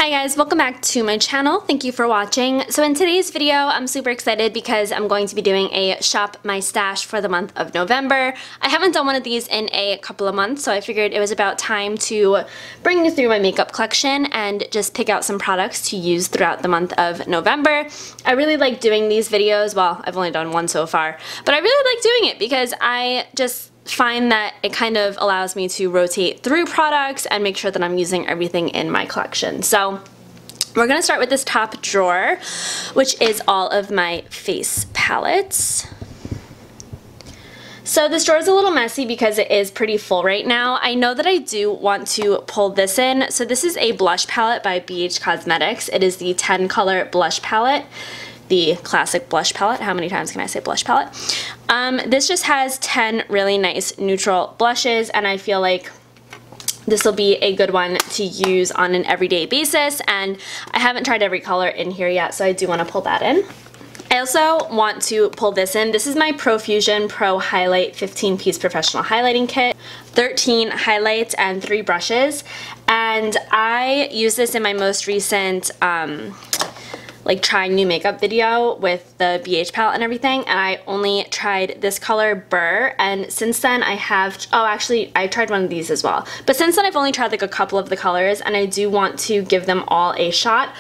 Hi guys, welcome back to my channel. Thank you for watching. So in today's video, I'm super excited because I'm going to be doing a shop my stash for the month of November. I haven't done one of these in a couple of months, so I figured it was about time to bring you through my makeup collection and just pick out some products to use throughout the month of November. I really like doing these videos. Well, I've only done one so far, but I really like doing it because I just find that it kind of allows me to rotate through products and make sure that I'm using everything in my collection. So we're gonna start with this top drawer, which is all of my face palettes. So this drawer is a little messy because it is pretty full right now. I know that I do want to pull this in. So this is a blush palette by BH Cosmetics. It is the 10 color blush palette. The classic blush palette. How many times can I say blush palette? This just has 10 really nice neutral blushes, and I feel like this will be a good one to use on an everyday basis, and I haven't tried every color in here yet, so I do want to pull that in. I also want to pull this in. This is my Profusion Pro Highlight 15-piece professional highlighting kit. 13 highlights and 3 brushes, and I used this in my most recent like trying new makeup video with the BH palette and everything, and I only tried this color Burr, and since then I have, oh actually I tried one of these as well, but since then I've only tried like a couple of the colors, and I do want to give them all a shot.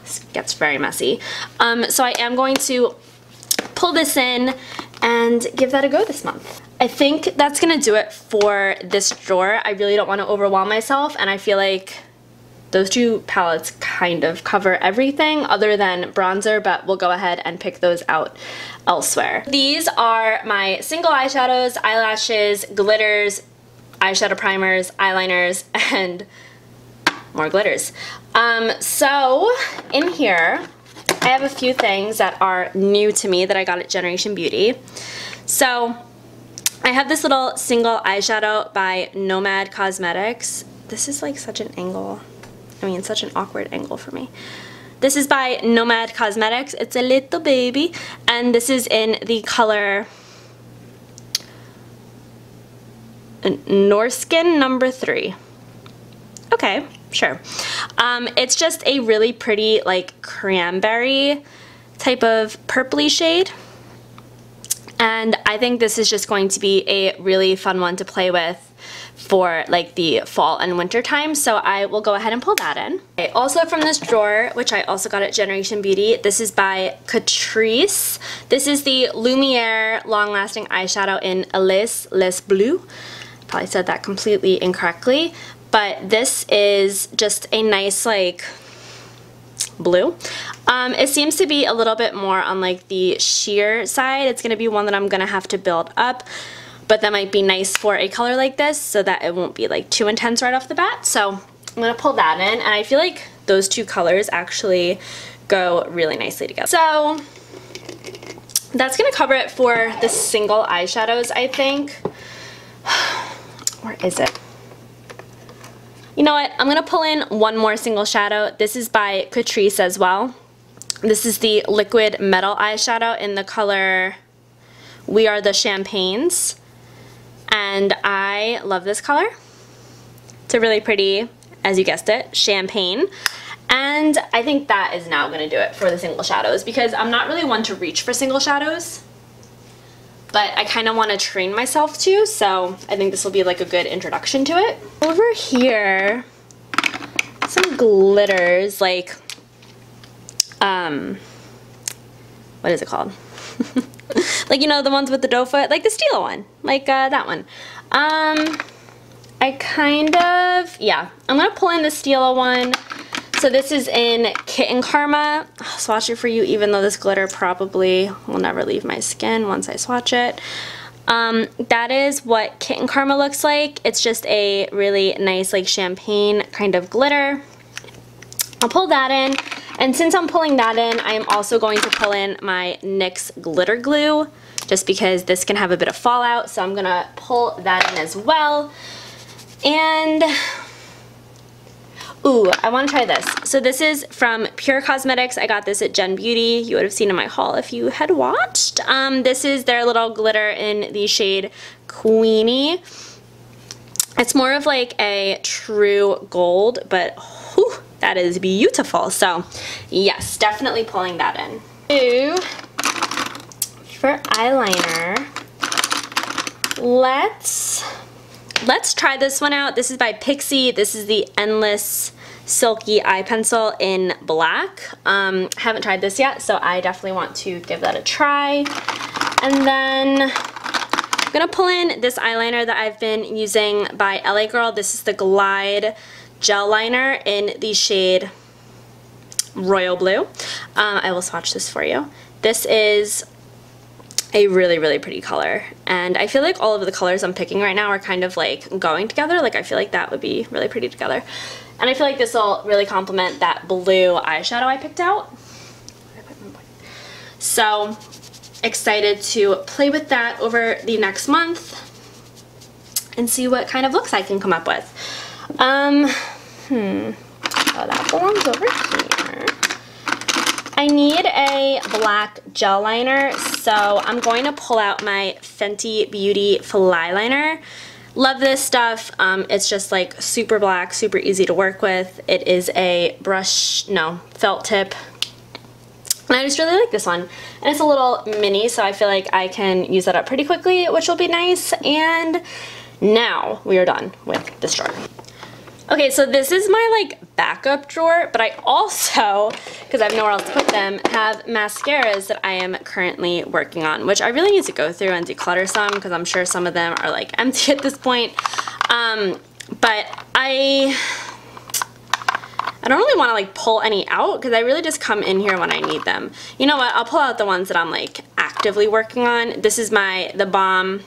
This gets very messy. So I am going to pull this in and give that a go this month. I think that's gonna do it for this drawer. I really don't want to overwhelm myself, and I feel like those two palettes kind of cover everything other than bronzer, but we'll go ahead and pick those out elsewhere. These are my single eyeshadows, eyelashes, glitters, eyeshadow primers, eyeliners, and more glitters. So in here, I have a few things that are new to me that I got at Generation Beauty. So I have this little single eyeshadow by Nomad Cosmetics. This is like such an angle. I mean, such an awkward angle for me. This is by Nomad Cosmetics. It's a little baby, and this is in the color Norskin number 3. Okay, sure. It's just a really pretty, like, cranberry type of purpley shade, and I think this is just going to be a really fun one to play with for like the fall and winter time, so I will go ahead and pull that in. Okay, also from this drawer, which I also got at Generation Beauty, this is by Catrice. This is the Lumiere Long Lasting Eyeshadow in Alice Les Bleu. Probably said that completely incorrectly, but this is just a nice like blue. It seems to be a little bit more on like the sheer side. It's gonna be one that I'm gonna have to build up, but that might be nice for a color like this so that it won't be like too intense right off the bat. So I'm gonna pull that in, and I feel like those two colors actually go really nicely together. So that's gonna cover it for the single eyeshadows, I think. Where is it? You know what? I'm gonna pull in one more single shadow. This is by Catrice as well. This is the Liquid Metal Eyeshadow in the color We Are the Champagnes. And I love this color. It's a really pretty, as you guessed it, champagne. And I think that is now going to do it for the single shadows, because I'm not really one to reach for single shadows, but I kind of want to train myself to, so I think this will be like a good introduction to it. Over here, some glitters, like, what is it called? Like, you know, the ones with the doe foot, like the Stila one, like that one. I kind of, yeah, I'm gonna pull in the Stila one. So this is in Kitten Karma. I'll swatch it for you, even though this glitter probably will never leave my skin once I swatch it. That is what Kitten Karma looks like. It's just a really nice, like, champagne kind of glitter. I'll pull that in. And since I'm pulling that in, I am also going to pull in my NYX glitter glue, just because this can have a bit of fallout, so I'm gonna pull that in as well. And ooh, I want to try this. So this is from Pure Cosmetics. I got this at Gen Beauty. You would have seen in my haul if you had watched. This is their little glitter in the shade Queenie. It's more of like a true gold, but whew, That is beautiful. So yes, definitely pulling that in. For eyeliner, let's try this one out. This is by Pixi. This is the Endless Silky Eye Pencil in black. Haven't tried this yet, so I definitely want to give that a try. And then I'm gonna pull in this eyeliner that I've been using by LA Girl. This is the Glide Gel Liner in the shade Royal Blue. I will swatch this for you. This is a really, really pretty color, and I feel like all of the colors I'm picking right now are kind of like going together. Like I feel like that would be really pretty together, and I feel like this will really complement that blue eyeshadow I picked out. So excited to play with that over the next month and see what kind of looks I can come up with. Oh, that belongs over here. I need a black gel liner, so I'm going to pull out my Fenty Beauty Fly Liner. Love this stuff. It's just like super black, super easy to work with. It is a felt tip. And I just really like this one. And it's a little mini, so I feel like I can use that up pretty quickly, which will be nice. And now we are done with this drawer. Okay, so this is my like backup drawer, but I also, because I have nowhere else to put them, have mascaras that I am currently working on, which I really need to go through and declutter some, because I'm sure some of them are like empty at this point. But I don't really want to like pull any out, because I really just come in here when I need them. You know what, I'll pull out the ones that I'm like actively working on. This is the Balm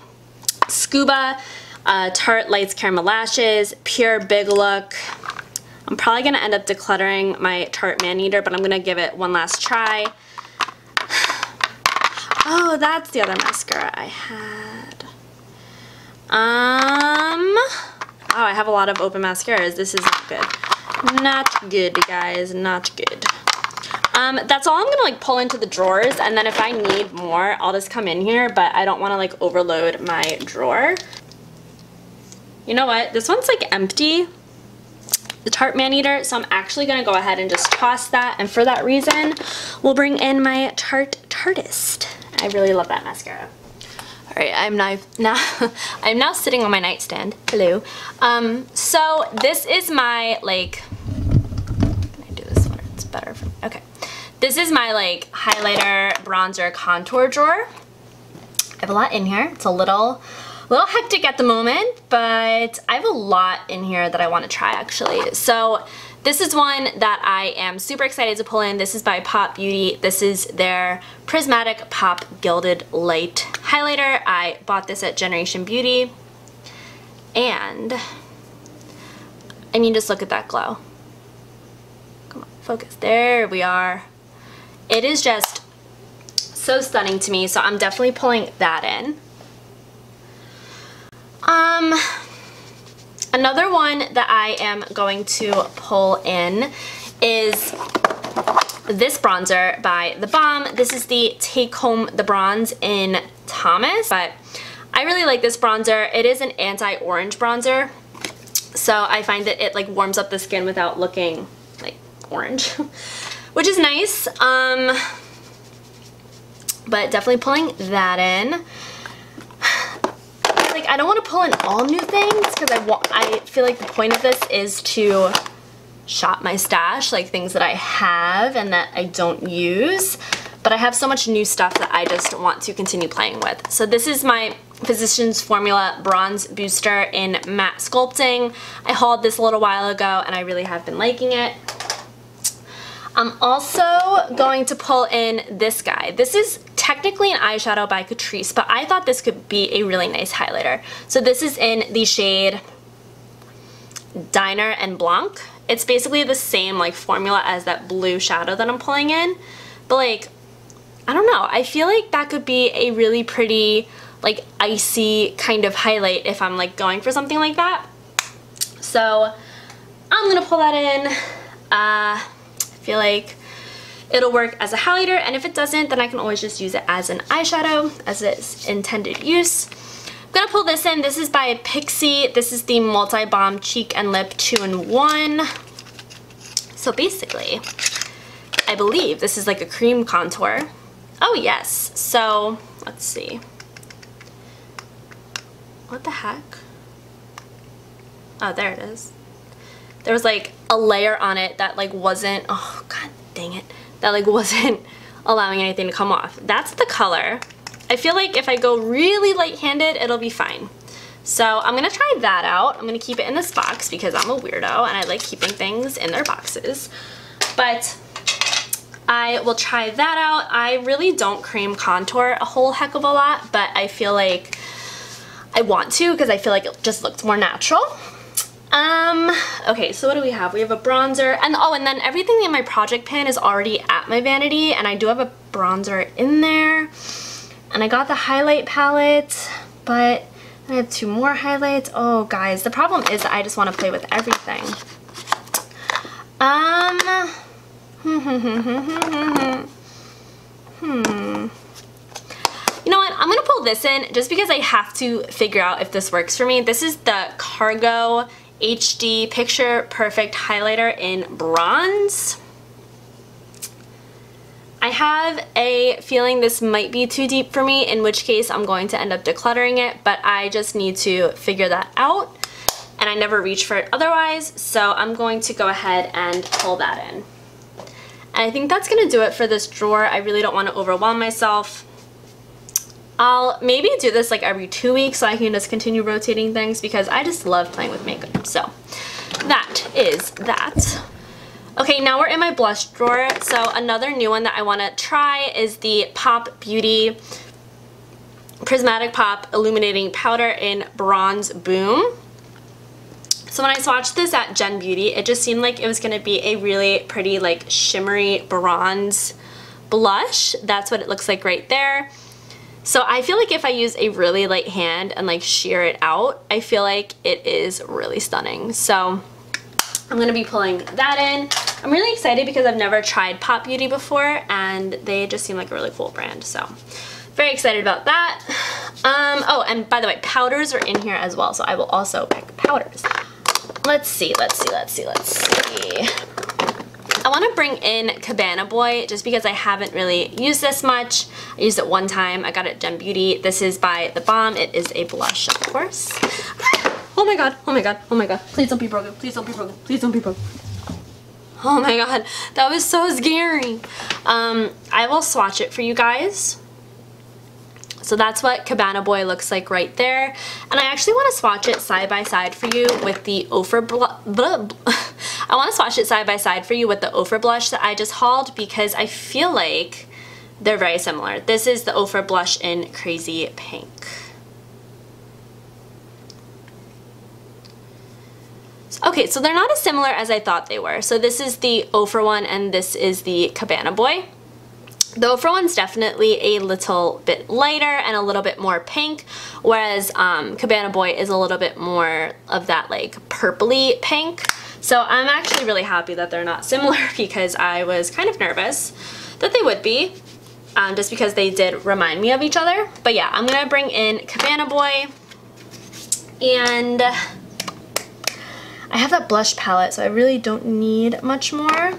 Scuba Tarte Lights Caramel Lashes, Pure Big Look. I'm probably going to end up decluttering my Tarte Maneater, but I'm going to give it one last try. Oh, that's the other mascara I had. Oh, I have a lot of open mascaras. This is not good. Not good, guys. Not good. That's all I'm going to like pull into the drawers, and then if I need more, I'll just come in here, but I don't want to like overload my drawer. You know what? This one's like empty, the Tarte Maneater, so I'm actually going to go ahead and just toss that, and for that reason, we'll bring in my Tarte Tartist. I really love that mascara. Alright, I'm now sitting on my nightstand. Hello. So this is my like, can I do this one? It's better for me. Okay. This is my like highlighter, bronzer, contour drawer. I have a lot in here. It's a little hectic at the moment, but I have a lot in here that I want to try actually. So this is one that I am super excited to pull in. This is by Pop Beauty. This is their Prismatic Pop Gilded Light Highlighter. I bought this at Generation Beauty, and I mean, just look at that glow. Come on, focus. There we are. It is just so stunning to me, so I'm definitely pulling that in. Another one that I am going to pull in is this bronzer by The Balm. This is the Take Home the Bronze in Thomas, but I really like this bronzer. It is an anti-orange bronzer, so I find that it like warms up the skin without looking like orange, which is nice. But definitely pulling that in. I don't want to pull in all new things, because I feel like the point of this is to shop my stash, like things that I have and that I don't use, but I have so much new stuff that I just want to continue playing with. So this is my Physicians Formula Bronze Booster in Matte Sculpting. I hauled this a little while ago and I really have been liking it. I'm also going to pull in this guy. This is technically an eyeshadow by Catrice, but I thought this could be a really nice highlighter. So this is in the shade Diner and Blanc. It's basically the same like formula as that blue shadow that I'm pulling in, but like, I don't know, I feel like that could be a really pretty like icy kind of highlight if I'm like going for something like that. So I'm gonna pull that in. I feel like it'll work as a highlighter, and if it doesn't, then I can always just use it as an eyeshadow as its intended use. I'm gonna pull this in. This is by Pixi. This is the Multi Balm Cheek and Lip 2-in-1. So basically, I believe this is like a cream contour. Oh yes, so let's see. What the heck? Oh, there it is. There was like a layer on it that like wasn't, oh god dang it, that like wasn't allowing anything to come off. That's the color. I feel like if I go really light-handed, it'll be fine. So I'm gonna try that out. I'm gonna keep it in this box because I'm a weirdo and I like keeping things in their boxes. But I will try that out. I really don't cream contour a whole heck of a lot, but I feel like I want to because I feel like it just looks more natural. Okay, so what do we have? We have a bronzer, and oh, and then everything in my project pan is already at my vanity, and I do have a bronzer in there. And I got the highlight palette, but I have 2 more highlights. Oh, guys, the problem is that I just want to play with everything. You know what? I'm gonna pull this in just because I have to figure out if this works for me. This is the Cargo HD Picture Perfect Highlighter in bronze. I have a feeling this might be too deep for me, in which case I'm going to end up decluttering it, but I just need to figure that out, and I never reach for it otherwise, so I'm going to go ahead and pull that in. And I think that's going to do it for this drawer. I really don't want to overwhelm myself. I'll maybe do this like every 2 weeks so I can just continue rotating things because I just love playing with makeup. So that is that. Okay, now we're in my blush drawer. So another new one that I want to try is the Pop Beauty Prismatic Pop Illuminating Powder in Bronze Boom. So when I swatched this at Gen Beauty, it just seemed like it was going to be a really pretty like shimmery bronze blush. That's what it looks like right there. So I feel like if I use a really light hand and like sheer it out, I feel like it is really stunning. So I'm going to be pulling that in. I'm really excited because I've never tried Pop Beauty before and they just seem like a really cool brand. So very excited about that. Oh, and by the way, powders are in here as well. So I will also pick powders. Let's see. I want to bring in Cabana Boy just because I haven't really used this much. I used it one time. I got it at Gen Beauty. This is by The Balm. It is a blush, of course. Oh my god, oh my god, oh my god. Please don't be broken, please don't be broken, please don't be broken. Oh my god, that was so scary. I will swatch it for you guys. So that's what Cabana Boy looks like right there. And I actually want to swatch it side by side for you with the Ofra I want to swatch it side by side for you with the Ofra blush that I just hauled because I feel like they're very similar. This is the Ofra blush in Crazy Pink. Okay, so they're not as similar as I thought they were. So this is the Ofra one and this is the Cabana Boy. The Ofra one's definitely a little bit lighter and a little bit more pink, whereas Cabana Boy is a little bit more of that like purpley pink. So I'm actually really happy that they're not similar because I was kind of nervous that they would be, just because they did remind me of each other. But yeah, I'm gonna bring in Cabana Boy, and I have that blush palette, so I really don't need much more.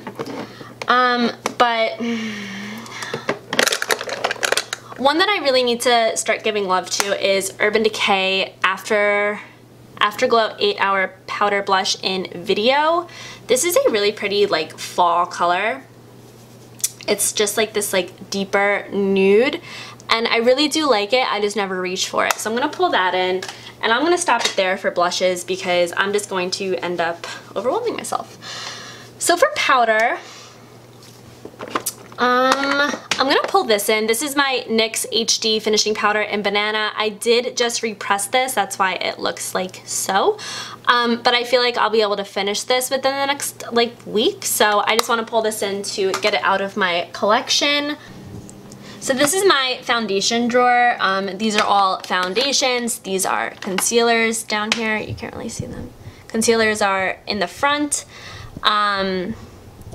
But one that I really need to start giving love to is Urban Decay Afterglow 8-Hour Powder Blush in Video. This is a really pretty like fall color. It's just like this like deeper nude, and I really do like it. I just never reach for it. So I'm gonna pull that in, and I'm gonna stop it there for blushes because I'm just going to end up overwhelming myself. So for powder, I'm gonna pull this in. This is my NYX HD Finishing Powder in Banana. I did just repress this, that's why it looks like so. But I feel like I'll be able to finish this within the next like week, so I just want to pull this in to get it out of my collection. So this is my foundation drawer. These are all foundations. These are concealers down here. You can't really see them. Concealers are in the front.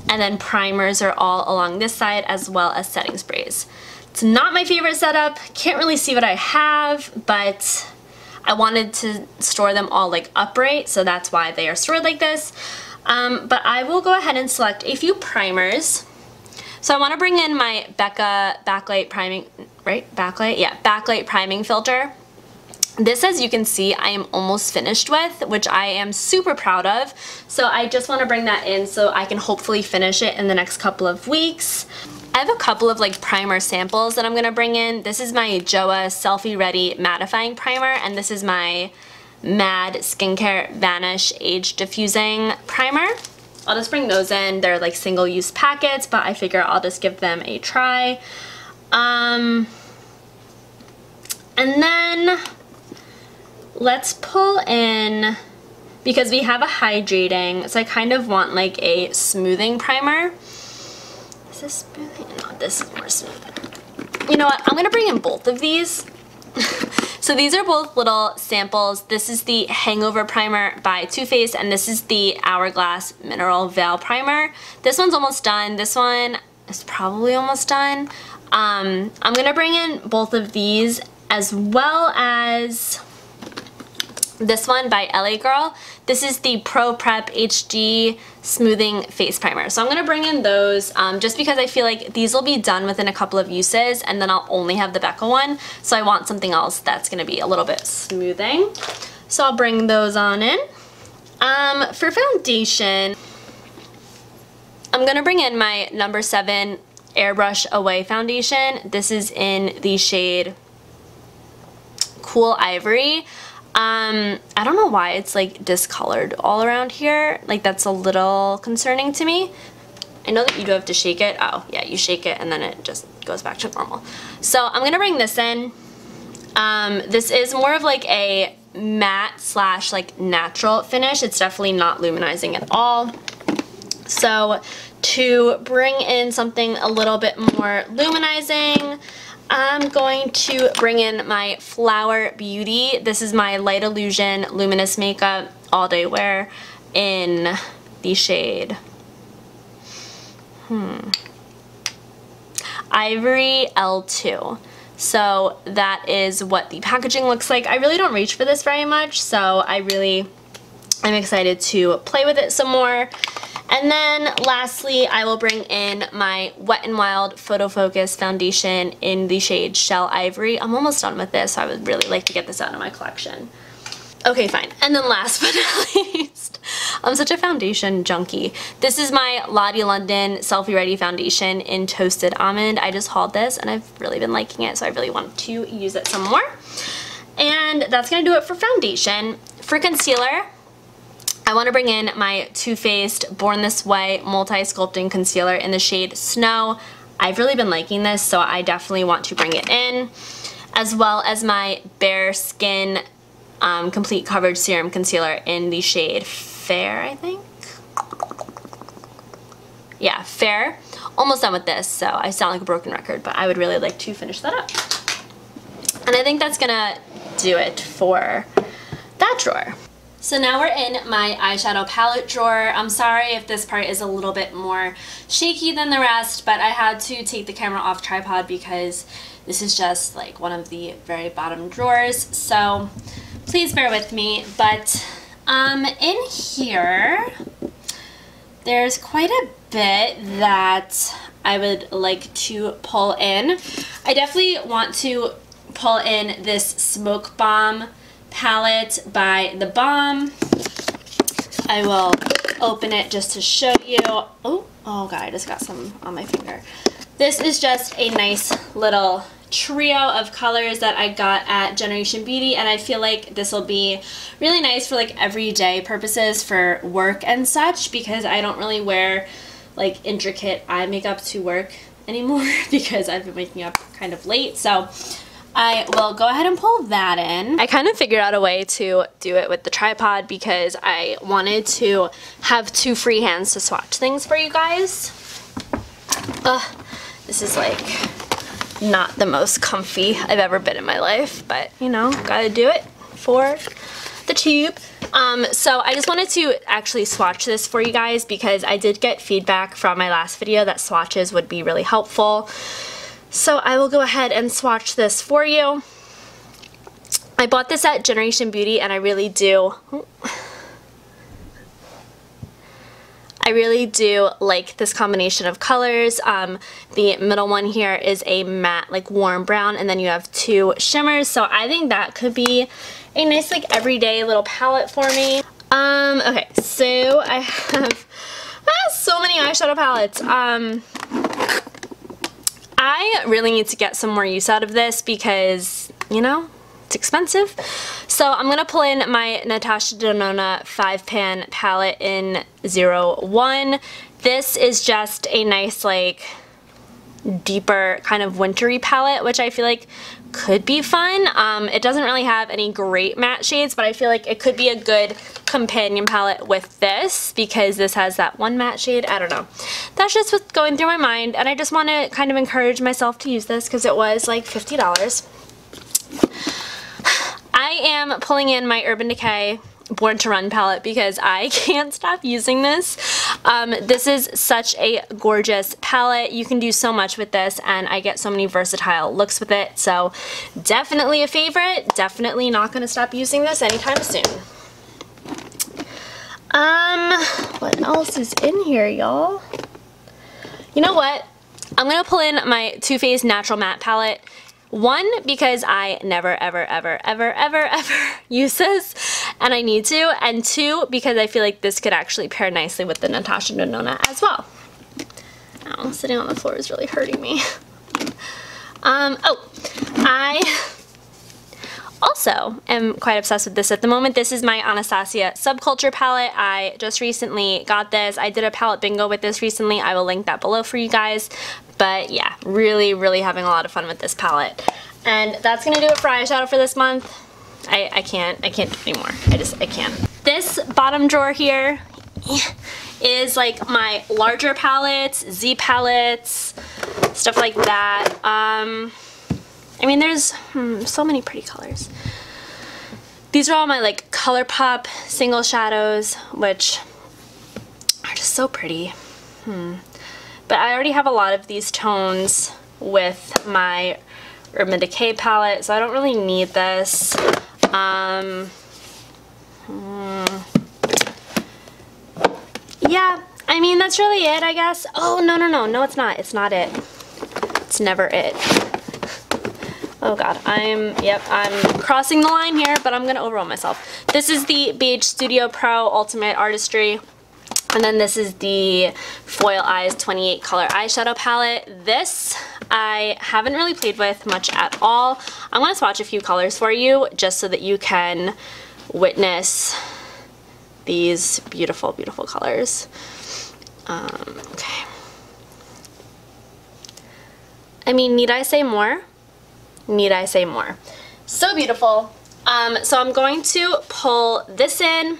And then primers are all along this side, as well as setting sprays. It's not my favorite setup. Can't really see what I have, but I wanted to store them all like upright, so that's why they are stored like this. But I will go ahead and select a few primers. So I want to bring in my Becca backlight priming, right? Backlight? Yeah, backlight priming filter. This, as you can see, I am almost finished with, which I am super proud of. So I just want to bring that in so I can hopefully finish it in the next couple of weeks. I have a couple of like primer samples that I'm going to bring in. This is my Joa Selfie Ready Mattifying Primer, and this is my Mad Skincare Vanish Age Diffusing Primer. I'll just bring those in. They're like single-use packets, but I figure I'll just give them a try. And then let's pull in, because we have a hydrating, so I kind of want like a smoothing primer. Is this smoothing? No, this is more smoothing. You know what? I'm gonna bring in both of these. So these are both little samples. This is the Hangover Primer by Too Faced, and this is the Hourglass Mineral Veil Primer. This one's almost done. This one is probably almost done. I'm gonna bring in both of these, as well as this one by LA Girl. This is the Pro Prep HD Smoothing Face Primer. So I'm going to bring in those just because I feel like these will be done within a couple of uses, and then I'll only have the Becca one. So I want something else that's going to be a little bit smoothing. So I'll bring those on in. For foundation, I'm going to bring in my number 7 Airbrush Away foundation. This is in the shade Cool Ivory. I don't know why it's like discolored all around here. Like, that's a little concerning to me. I know that you do have to shake it. Oh yeah, you shake it and then it just goes back to normal. So I'm gonna bring this in. This is more of like a matte slash like natural finish. It's definitely not luminizing at all. So to bring in something a little bit more luminizing, I'm going to bring in my Flower Beauty. This is my Light Illusion Luminous Makeup All Day Wear in the shade Ivory L2. So that is what the packaging looks like. I really don't reach for this very much, so I'm excited to play with it some more. And then lastly, I will bring in my Wet n Wild Photo Focus foundation in the shade Shell Ivory. I'm almost done with this, so I would really like to get this out of my collection. Okay, fine. And then last but not least, I'm such a foundation junkie. This is my Lottie London Selfie Ready foundation in Toasted Almond. I just hauled this and I've really been liking it, so I really want to use it some more. And that's gonna do it for foundation. For concealer, I want to bring in my Too Faced Born This Way Multi-Sculpting Concealer in the shade Snow. I've really been liking this, so I definitely want to bring it in. As well as my Bare Skin Complete Coverage Serum Concealer in the shade Fair, I think? Yeah, Fair. Almost done with this, so I sound like a broken record, but I would really like to finish that up. And I think that's gonna do it for that drawer. So now we're in my eyeshadow palette drawer. I'm sorry if this part is a little bit more shaky than the rest, but I had to take the camera off tripod because this is just like one of the very bottom drawers. So please bear with me. But in here, there's quite a bit that I would like to pull in. I definitely want to pull in this Smoke Bomb palette by The Balm. I will open it just to show you. Oh god, I just got some on my finger. This is just a nice little trio of colors that I got at Generation Beauty, and I feel like this will be really nice for like everyday purposes for work and such, because I don't really wear like intricate eye makeup to work anymore because I've been waking up kind of late. So I will go ahead and pull that in. I kind of figured out a way to do it with the tripod because I wanted to have 2 free hands to swatch things for you guys. This is like not the most comfy I've ever been in my life, but you know, gotta do it for the tube. So I just wanted to actually swatch this for you guys because I did get feedback from my last video that swatches would be really helpful. So I will go ahead and swatch this for you. I bought this at Generation Beauty and I really do I really do like this combination of colors. The middle one here is a matte, like warm brown, and then you have two shimmers. So I think that could be a nice, like everyday little palette for me. Okay, so I have so many eyeshadow palettes. I really need to get some more use out of this because, you know, it's expensive. So I'm going to pull in my Natasha Denona 5-pan palette in 01. This is just a nice, like, deeper kind of wintry palette, which I feel like could be fun. It doesn't really have any great matte shades, but I feel like it could be a good companion palette with this because this has that one matte shade. I don't know. That's just what's going through my mind, and I just want to kind of encourage myself to use this because it was like $50. I am pulling in my Urban Decay Born to Run palette because I can't stop using this. This is such a gorgeous palette. You can do so much with this, and I get so many versatile looks with it. So definitely a favorite. Definitely not going to stop using this anytime soon. What else is in here, y'all? You know what? I'm going to pull in my Too Faced Natural Matte palette. One, because I never, ever, ever, ever, ever, ever use this, and I need to, and two, because I feel like this could actually pair nicely with the Natasha Denona as well. Ow, sitting on the floor is really hurting me. I also am quite obsessed with this at the moment. This is my Anastasia Subculture palette. I just recently got this. I did a palette bingo with this recently. I will link that below for you guys. But yeah, really, really having a lot of fun with this palette. And that's gonna do it for eyeshadow for this month. I can't do it anymore. I can't. This bottom drawer here is like my larger palettes, Z palettes, stuff like that. I mean, there's so many pretty colors. These are all my like ColourPop single shadows, which are just so pretty. But I already have a lot of these tones with my Urban Decay palette, so I don't really need this. Yeah, I mean, that's really it, I guess. Oh, no, it's not. It's not it. It's never it. Oh god, I'm crossing the line here, but I'm gonna overwhelm myself. This is the Beige Studio Pro Ultimate Artistry. And then this is the Foil Eyes 28 color eyeshadow palette. This I haven't really played with much at all. I'm going to swatch a few colors for you just so that you can witness these beautiful, beautiful colors. Okay. I mean, need I say more? Need I say more? So beautiful. So I'm going to pull this in.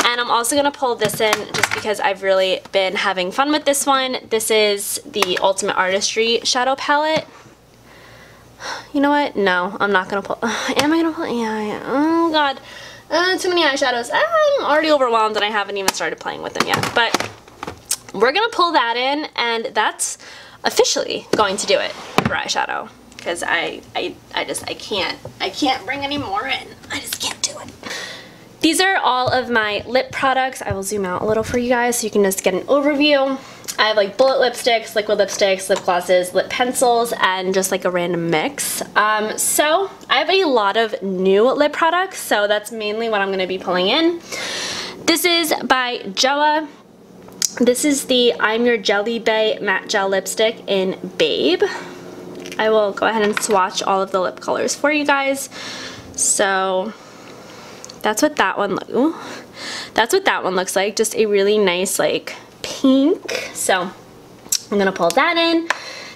And I'm also going to pull this in just because I've really been having fun with this one. This is the Ultimate Artistry Shadow Palette. You know what? No, I'm not going to pull. Am I going to pull? Yeah. Oh, God. Too many eyeshadows. I'm already overwhelmed and I haven't even started playing with them yet. But we're going to pull that in, and that's officially going to do it for eyeshadow. Because I can't bring any more in. I just can't do it. These are all of my lip products. I will zoom out a little for you guys so you can just get an overview. I have like bullet lipsticks, liquid lipsticks, lip glosses, lip pencils, and just like a random mix. So I have a lot of new lip products, so that's mainly what I'm going to be pulling in. This is by Joa. This is the I'm Your Jelly Bay Matte Gel Lipstick in Babe. I will go ahead and swatch all of the lip colors for you guys. So that's what that one looks like. Just a really nice like pink. So I'm gonna pull that in.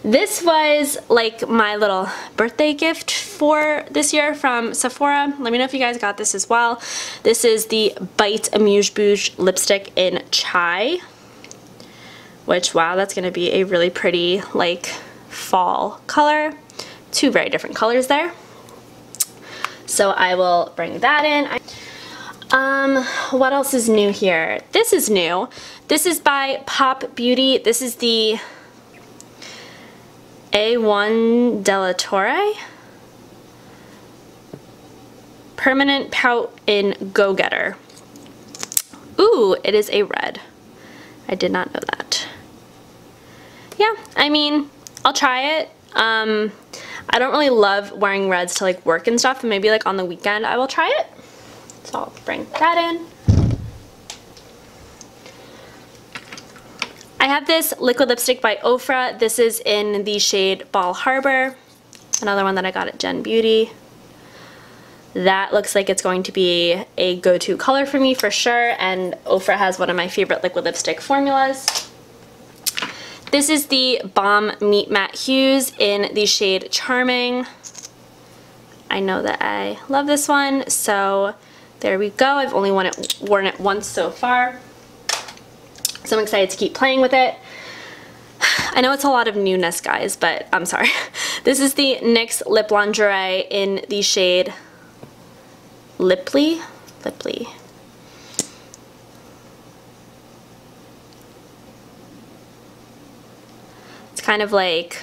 This was like my little birthday gift for this year from Sephora. Let me know if you guys got this as well. This is the Bite Amuse Bouche lipstick in Chai, which, wow, that's gonna be a really pretty like fall color. Two very different colors there. So I will bring that in. What else is new here? This is new. This is by Pop Beauty. This is the A1 Della Torre Permanent Pout in Go Getter. Ooh, it is a red. I did not know that. Yeah, I mean, I'll try it. I don't really love wearing reds to like work and stuff, and maybe like on the weekend I will try it. So I'll bring that in. I have this liquid lipstick by Ofra. This is in the shade Ball Harbor. Another one that I got at Gen Beauty. That looks like it's going to be a go-to color for me for sure, and Ofra has one of my favorite liquid lipstick formulas. This is the Balm Meet Matte Hues in the shade Charming. I know that I love this one, so there we go. I've only worn it once so far, so I'm excited to keep playing with it. I know it's a lot of newness, guys, but I'm sorry. This is the NYX Lip Lingerie in the shade Liply. It's kind of like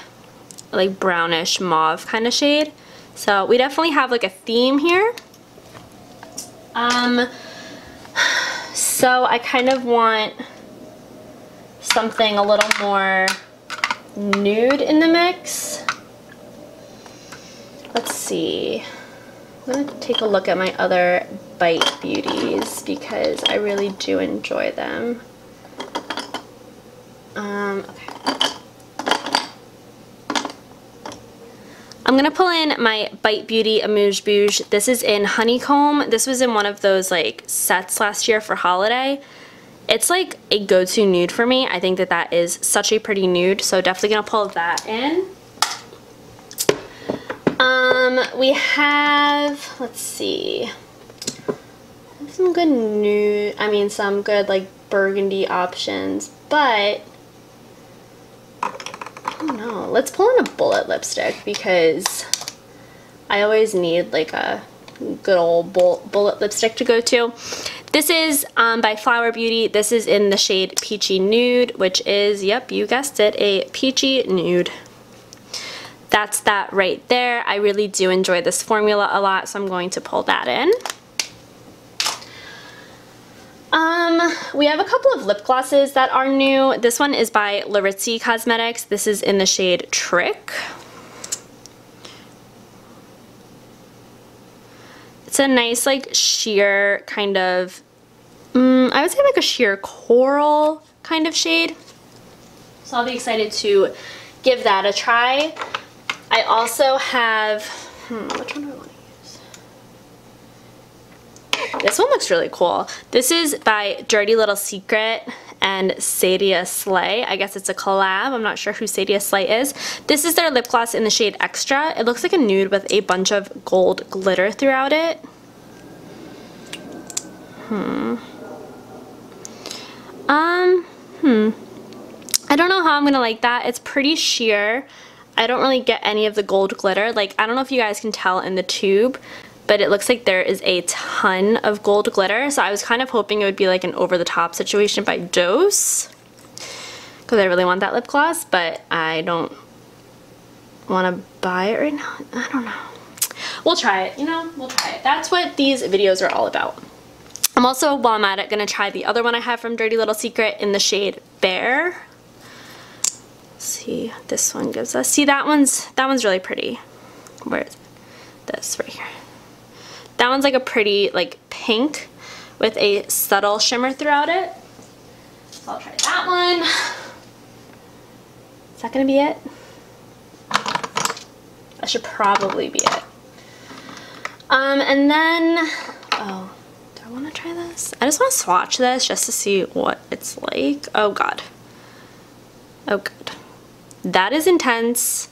brownish mauve kind of shade. So we definitely have like a theme here. So I kind of want something a little more nude in the mix. Let's see. I'm going to take a look at my other Bite Beauties because I really do enjoy them. Okay. I'm going to pull in my Bite Beauty Amuse Bouche. This is in Honeycomb. This was in one of those like sets last year for holiday. It's like a go-to nude for me. I think that that is such a pretty nude, so definitely going to pull that in. We have, let's see, some good nude, some good like burgundy options, but I don't know. Let's pull in a bullet lipstick because I always need like a good old bullet lipstick to go to. This is by Flower Beauty. This is in the shade Peachy Nude, which is, yep, you guessed it, a peachy nude. That's that right there. I really do enjoy this formula a lot, so I'm going to pull that in. We have a couple of lip glosses that are new. This one is by Larizzi Cosmetics. This is in the shade Trick. It's a nice like sheer kind of, I would say like a sheer coral kind of shade. So I'll be excited to give that a try. I also have, which one do I want to use? This one looks really cool. This is by Dirty Little Secret and Sadia Slay. I guess it's a collab. I'm not sure who Sadia Slay is. This is their lip gloss in the shade Extra. It looks like a nude with a bunch of gold glitter throughout it. I don't know how I'm gonna like that. It's pretty sheer. I don't really get any of the gold glitter. Like, I don't know if you guys can tell in the tube, but it looks like there is a ton of gold glitter. So I was kind of hoping it would be like an over-the-top situation by Dose, because I really want that lip gloss, but I don't want to buy it right now. I don't know. We'll try it, you know? We'll try it. That's what these videos are all about. I'm also, while I'm at it, going to try the other one I have from Dirty Little Secret in the shade Bear. See, this one gives us, see, that one's really pretty. Where is it? This right here. That one's like a pretty like pink with a subtle shimmer throughout it. So I'll try that one. Is that gonna be it? That should probably be it. And then, oh, do I want to try this? I just want to swatch this just to see what it's like. Oh god. Oh god. That is intense.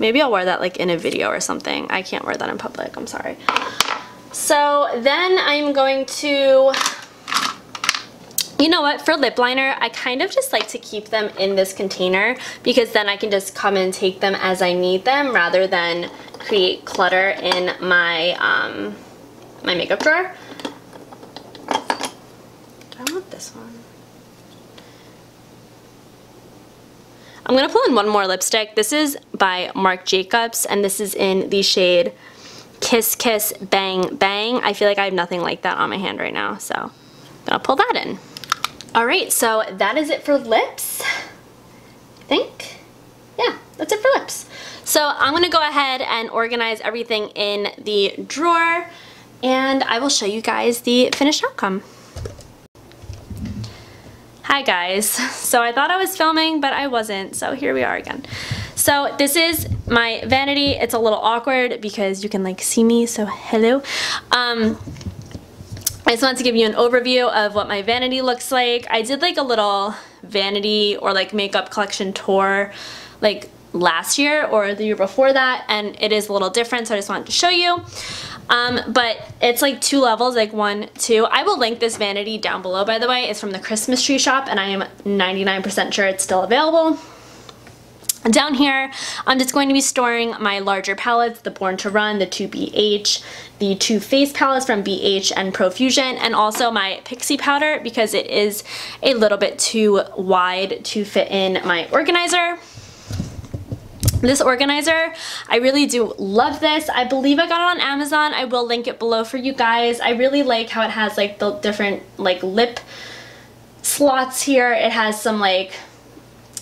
Maybe I'll wear that like in a video or something. I can't wear that in public, I'm sorry. So then I'm going to, you know what, for lip liner, I kind of just like to keep them in this container because then I can just come and take them as I need them rather than create clutter in my, my makeup drawer. Do I want this one? I'm going to pull in one more lipstick. This is by Marc Jacobs, and this is in the shade Kiss Kiss Bang Bang. I feel like I have nothing like that on my hand right now, so I'm going to pull that in. Alright, so that is it for lips, I think. Yeah, that's it for lips. So I'm going to go ahead and organize everything in the drawer, and I will show you guys the finished outcome. Hi guys, so I thought I was filming, but I wasn't, so here we are again. So this is my vanity. It's a little awkward because you can like see me, so hello. I just wanted to give you an overview of what my vanity looks like. I did like a little vanity or like makeup collection tour like last year or the year before that, and it is a little different, so I just wanted to show you. But it's like 2 levels, like 1, 2. I will link this vanity down below, by the way. It's from the Christmas tree shop, and I am 99% sure it's still available. Down here, I'm just going to be storing my larger palettes, the Born to Run, the 2BH, the 2 face palettes from BH and Profusion, and also my Pixie powder because it is a little bit too wide to fit in my organizer. This organizer, I really do love this. I believe I got it on Amazon. I will link it below for you guys. I really like how it has like the different like lip slots here. It has some like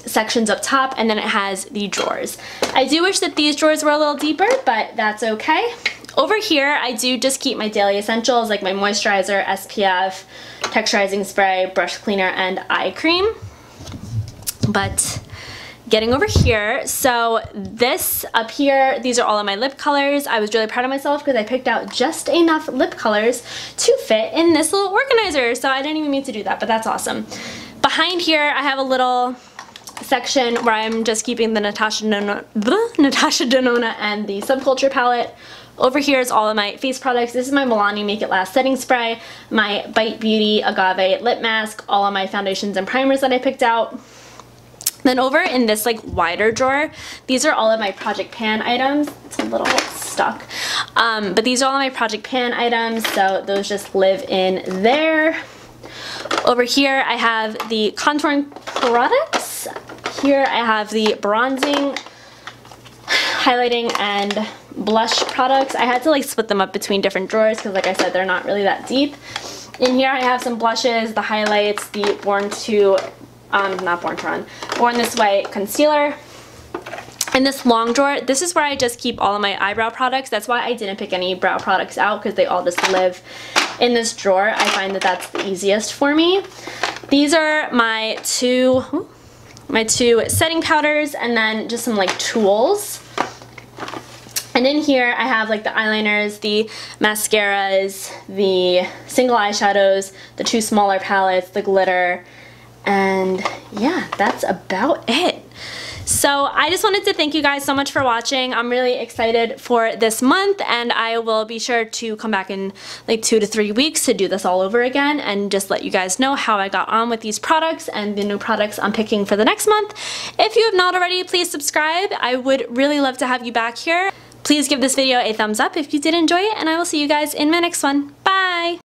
sections up top, and then it has the drawers. I do wish that these drawers were a little deeper, but that's okay. Over here, I do just keep my daily essentials like my moisturizer, SPF, texturizing spray, brush cleaner, and eye cream. But getting over here, so this up here, these are all of my lip colors. I was really proud of myself because I picked out just enough lip colors to fit in this little organizer, so I didn't even mean to do that, but that's awesome. Behind here, I have a little section where I'm just keeping the Natasha Denona and the Subculture palette. Over here is all of my face products. This is my Milani Make It Last setting spray, my Bite Beauty Agave lip mask, all of my foundations and primers that I picked out. Then over in this like wider drawer, these are all of my Project Pan items. It's a little stuck. But these are all of my Project Pan items, so those just live in there. Over here I have the contouring products. Here I have the bronzing, highlighting, and blush products. I had to like split them up between different drawers because like I said, they're not really that deep. In here I have some blushes, the highlights, the Born This Way concealer. In this long drawer, this is where I just keep all of my eyebrow products. That's why I didn't pick any brow products out, because they all just live in this drawer. I find that that's the easiest for me. These are my two setting powders, and then just some like tools. And in here I have like the eyeliners, the mascaras, the single eyeshadows, the 2 smaller palettes, the glitter, and yeah, that's about it. So I just wanted to thank you guys so much for watching. I'm really excited for this month, and I will be sure to come back in like 2 to 3 weeks to do this all over again and just let you guys know how I got on with these products and the new products I'm picking for the next month. If you have not already, please subscribe. I would really love to have you back here. Please give this video a thumbs up if you did enjoy it, and I will see you guys in my next one. Bye!